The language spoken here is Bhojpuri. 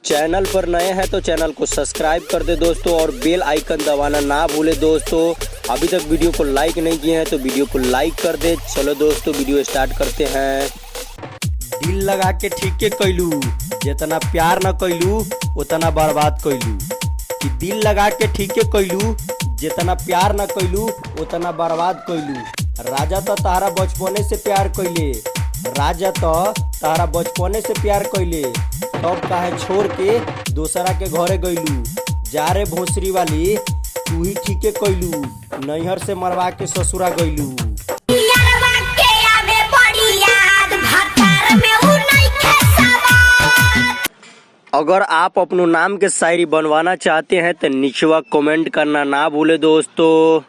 चैनल पर नए हैं तो चैनल को सब्सक्राइब कर दे दोस्तों और बेल आइकन दबाना ना भूले दोस्तों। अभी तक वीडियो को लाइक नहीं किए हैं तो वीडियो को लाइक कर दे। चलो दोस्तों वीडियो स्टार्ट करते हैं। दिल लगा के ठीके कैलू, जितना प्यार न कैलू उतना बर्बाद कैलू। कि दिल लगा के ठीके कैलू, जितना प्यार न कैलू उतना बर्बाद कैलू। राजा तो तारा बचपने से प्यार कैले, राजा तो तारा बचपने से प्यार कैले, तब काहे छोड़ के दूसरा के घरे गइलू। जा रे भोसरी वाली, तू ही ठीके कैलू, नैहर से मरवा के ससुरा गइलू। अगर आप अपने नाम के शायरी बनवाना चाहते हैं तो नीचे कमेंट करना ना भूले दोस्तों।